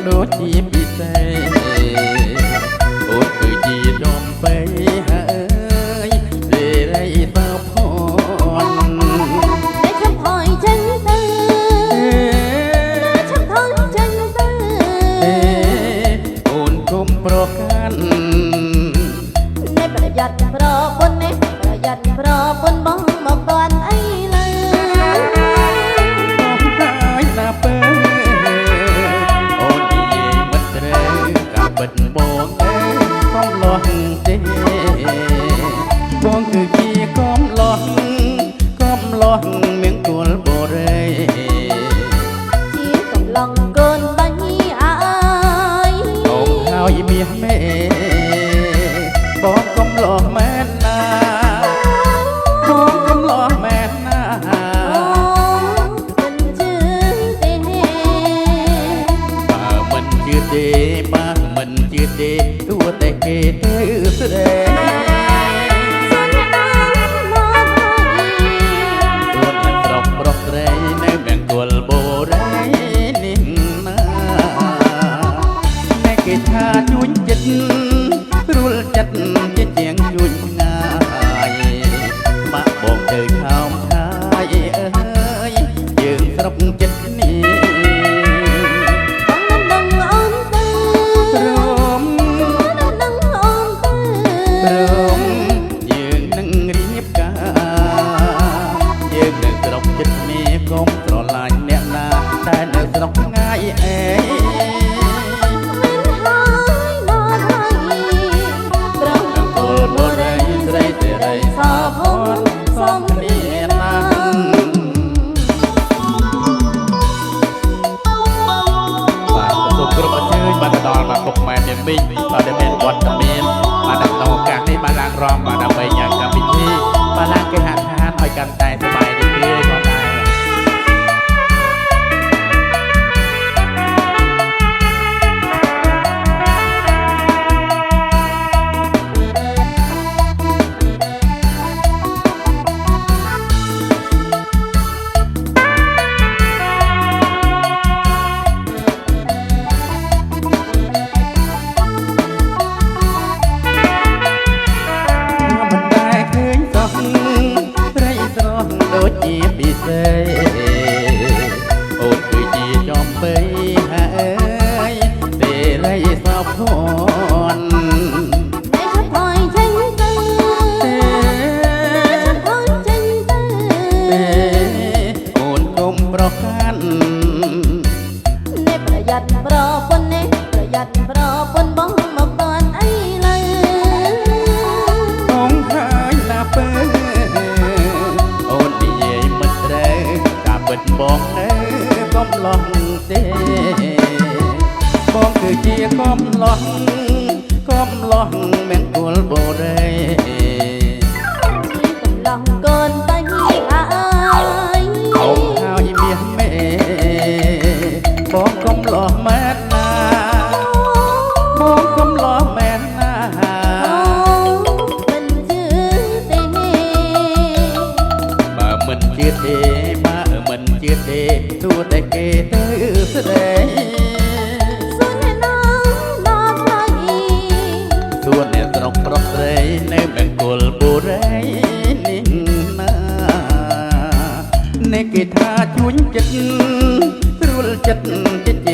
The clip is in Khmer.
ដូចជាពិសេសអូនគឺជាដុំបីហើយលេរីបោផនតែឈប់ហើយចឹងទៅឈប់ហើយចឹងទៅអូនកុំប្រកាន់នេះប្រយ័ត្នប្រពន្ធនេះប្រយ័ត្នប្រពន្ធបងមកបានអីឡើយបងហើយណាពើបិទបងកុំលាស់ទេបងគឺជាកុំលាស់មៀងគល់បរិយជាកំឡុងកូនបាញ់អើយអូនហើយមាសមេបងកុំលាស់មែនណាបងកុំលាស់មែនណាមិនជឿទេបើមិនជឿទេបើមិនជឿទេទោះតែគេទៅស្ដីថាជួញចិត្តស្រួលចិត្តជាជាងជួញងាយបាក់បងទៅខោមខាយអើយយើងស្រុកចិត្តនេះបងមិនដឹងអូនទៅព្រមមិនដឹងអូនទៅព្រមយើងនឹងរៀបការយើងនៅស្រុកចិត្តនេះកុំស្រឡាញ់អ្នកណាតែនៅស្រុកឆ្ងាយអេដល់មកពុកម៉ែនាងមីងបាទដែលមានវត្តមានបាទនៅក្នុងឱកាសនេះបានឡើងរំបាទដើម្បីញ៉ាំកម្មវិធីបាទឡើងគេហាត់ហានឲ្យកាន់តែសប្បាយរីករាយផងដែរដូចជាពិសេសអូនគឺជាចំបីហើយទេរីសោកធនតែឈប់ហើយចឹងទៅឈប់ហើយចឹងទៅអូនកុំប្រកាន់នេះប្រយ័ត្នប្រពន្ធនេះប្រយ័ត្នប្រពន្ធបងមកបានអីឡើយបងហើយណាពើបងនៅកុំលាស់ទេបងគឺជាកុំលាស់មៀងគល់បរិយកំឡុងកូនបាញ់អើយអូនហើយមាសមេបងកុំលាស់មែនណាបងកុំលាស់មែនណាមិនជឿទេបើមិនជឿទេមិនជឿទេទោះតែគេទៅស្ដីសួនអ្នកណាដល់ហើយសួនអ្នកស្រុកប្រុសស្រីនៅបង្គោលបុរីនេះណានេះគេថាជួញចិត្តស្រួលចិត្តជា